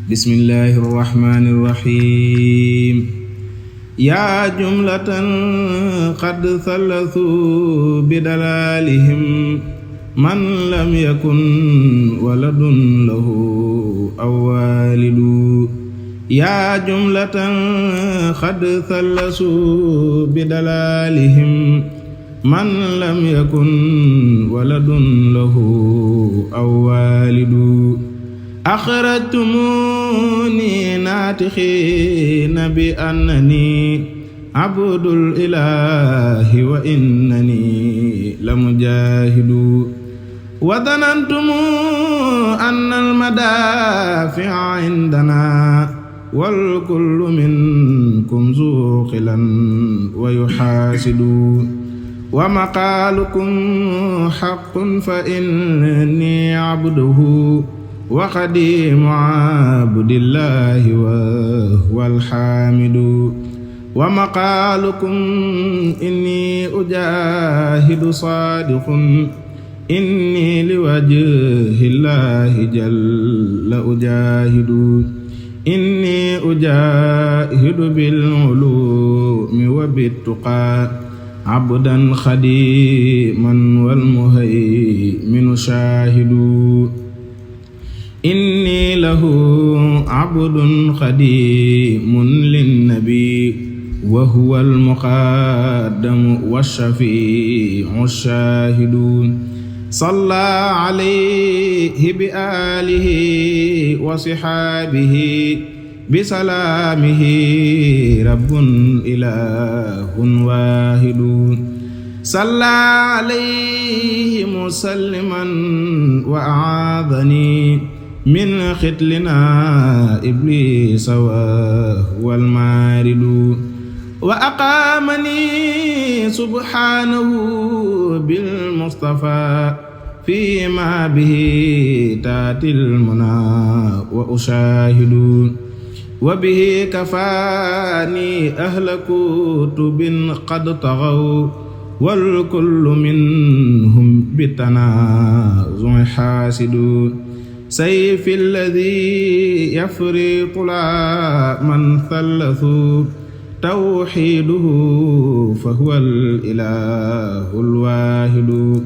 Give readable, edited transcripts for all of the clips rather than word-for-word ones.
bismillahi irrahmani irrahim yaa jumlatan qad thalathu bidalalihim man lam yakun waladun lahu aw walidu yaa jumlatan qad thalathu bidalalihim man lam yakun waladun lahu aw walidu axrajtumuni naatixiina bi annani abdul ilaahi wa innani la mujaahidu wa danantumu anna almadaafi'a indana wal kullu minkum zu xilan wa yuxaasidu wa maqaalukum xaqqun fa inni abduhu wa xadiimu abdillahi wa huwal xaamidu wa maqaalukum inni ujaahidu saadiqun inni liwajhillahi jalla ujaahidu inni ujaahidu bil ulumi wa bittuqaa abdan xadiiman wal muhayminu shaahidu inni lahu abdun xadimun linnabi wa huwa almuqaddamu washafiu shaahidu salla alayhi bi alihi wa sihaabihi bi salaamihi rabbun ilahun waahidu salla alayhi musalliman wa aadani min xitlina iblisa wa huwal maaridu wa aqaamani subhaanahu bil mustafa fi ma bihi taatil muna wa ushaahidu wa bihi kafaani ahla kutubin qad tagaw wal kullu minhum bitanaazu'i haasidu sayfi alladi yafriqu la man thalathu tawxiiduhu fa huwa al-ilaahu al-waahidu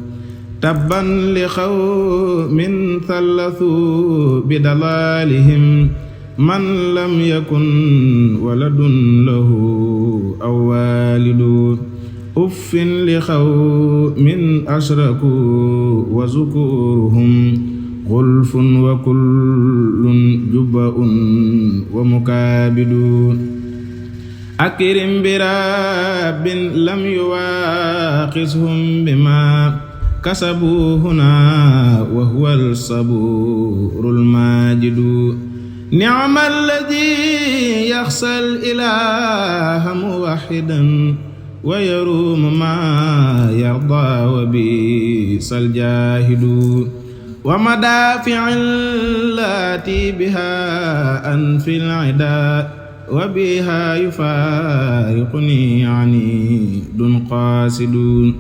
tabban li qawmin thalathu bidalaalihim man lam yakun waladun lahu aw waalidu uffin li qawmin ashraku wa zukuruhum xulfun wa kullun jubba'un wa mukaabidu akrim bi rabbin lam yuwaaqishum bima kasabu huna wa huwa al-sabuurul maajidu ni'ma allazii yaxsal ilaaha muwahhidan wa yaruumu maa yardaa wa bi'sal jaahidu wa madaafi'il laati bihaa anfil idaa wa bihaa yufaariqunii aniidun qaasidun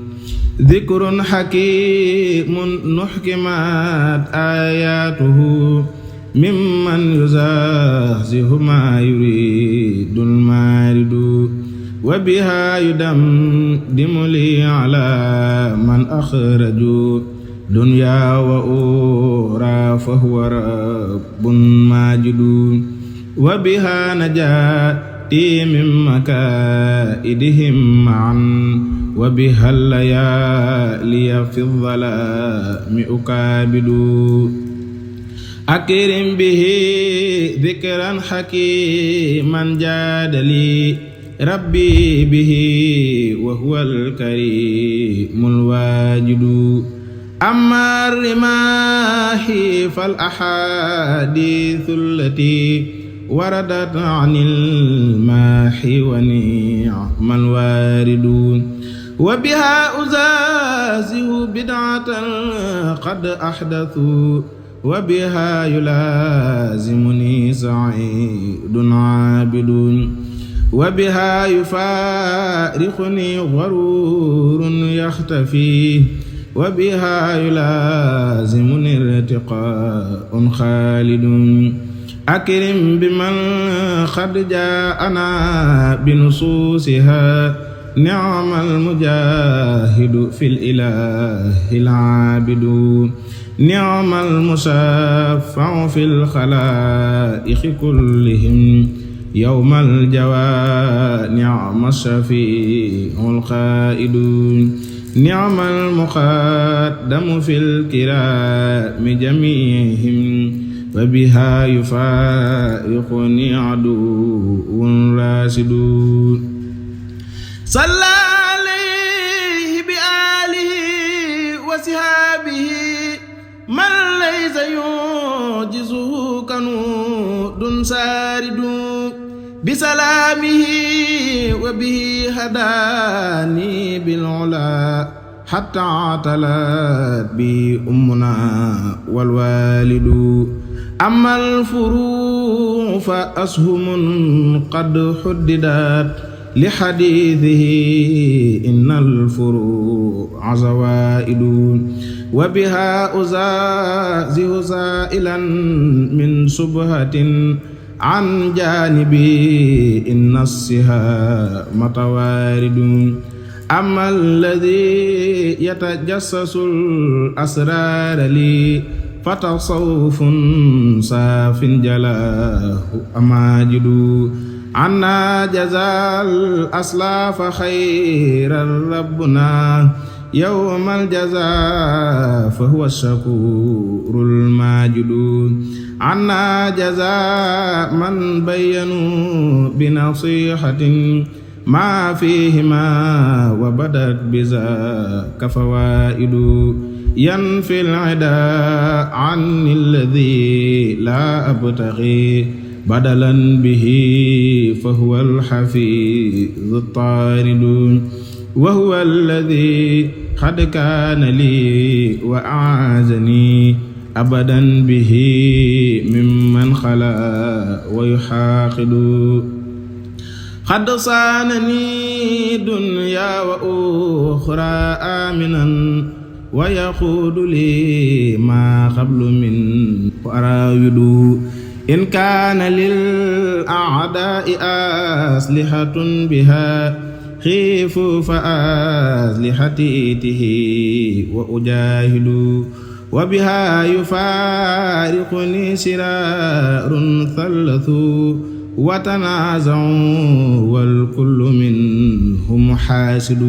dhikrun hakiimun nuhkimat aayaatuhu mimman yuzahzihu maa yuriidul maaridu wa bihaa yudamdimu lii alaa man axraju dunya wa uxraa fa huwa rabbun maajidun wa bihaa najaati min makaa'idihim ma'an wa bihaa layaaliya fi dhalaami ukaabidu akrim bihi dhikran hakiiman jaadali rabbi bihi wa huwa al-kariimul waajidu amma rimaahi fal ahaadiisu allati waradat anil maahi wa ni'mal waaridu wa bihaa uzaazihu bid'atan qad ahdathu wa bihaa yulaazimuni sa'iidun aabidun wa bihaa yufaariquni gharuurun yaxtafi wa bihaa yulaazimuni irtiqaa'un xaalidun أكرم بمن قد جاءنا بنصوصها نعم المجاهد في الإله العابد نعم المشفع في الخلائق كلهم يوم الجوى نعم الشفيع القائد نعم المقدم في الكرام جميعهم وبها يفارقني عدو راشد صلى عليه بآله وصحابه من ليس يعجزه كنود سارد بسلامه وبه هداني بالعلا حتى عتلت بي أمنا والوالد أما الفروع فأسهم قد حددت لحديثه إن الفروع زوائد وبها أزازه سائلا من شبهة عن جانبي إن السهام توارد أما الذي يتجسس الأسرار لي فتصوف صاف جلاه أماجد عنا جزا الأسلاف خير ربنا يوم الجزاء فهو الشكور الماجد عنا جزاء من بينوا بنصيحة ما فيهما وبدت بذاك فوائد ينفي العداء عن الذي لا أبتغي بدلا به فهو الحفيظ الطارد وهو الذي قد كان لي وأعاذني أبدا به ممن خلا ويحاقد قد صانني دنيا وأخرى آمنا ويقود لي ما قبل من وأراود إن كان للأعداء أسلحة بها خيف فأسلحته وأجاهد وبها يفارقني سرار ثلث وتنازعوا والكل منهم حاسد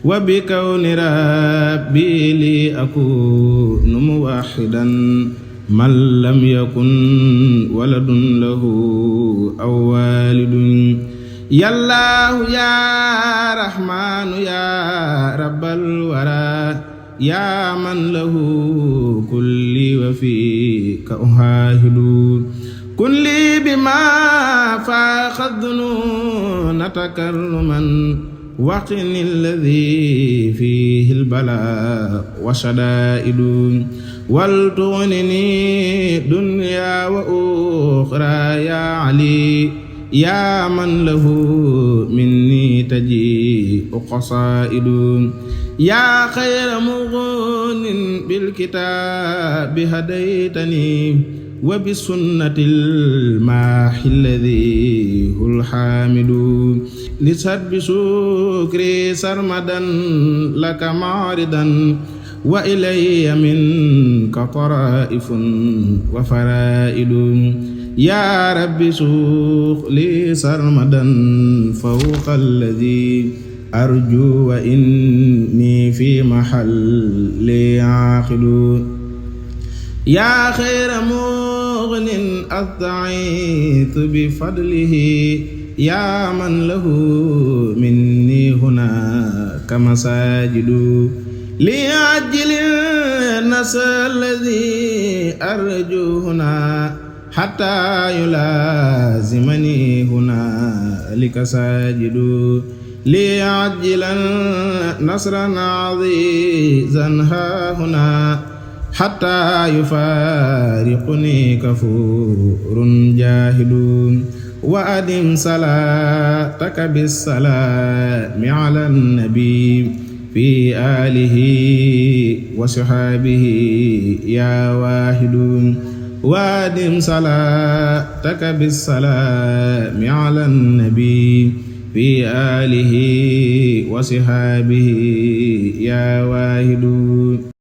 وبكون ربي لي أكون موحدا من لم يكن ولد له أو والد يا الله يا رحمن يا رب الورى يا من له كل وفيك أهاهد كن لي بما فاق الظنون تكرما وقن الذي فيه البلاء وشدائد ولتغنني دنيا وأخرى يا علي يا من له مني تجيء قصائد يا خير مغن بالكتاب هديتني وبسنة الماحي الذي هو الحامد لسد بشكري سرمدا لك معرضا وإلي منك طرائف وفرائد يا رب سوق لي سرمدا فوق الذي أرجو وإني في محل عاقد يا خير مغن أستعيذ بفضله يا من له مني هناك مساجد ليعجل النصر الذي أرجو هنا حتى يلازمني هنالك ساجد ليعجل نصرا عزيزا ها هنا حتى يفارقني كفور جاهد وأدم صلاتك بالسلام على النبي في آله وصحابه يا واحد وادم صلاتك بالسلام على النبي في آله وصحابه يا واحد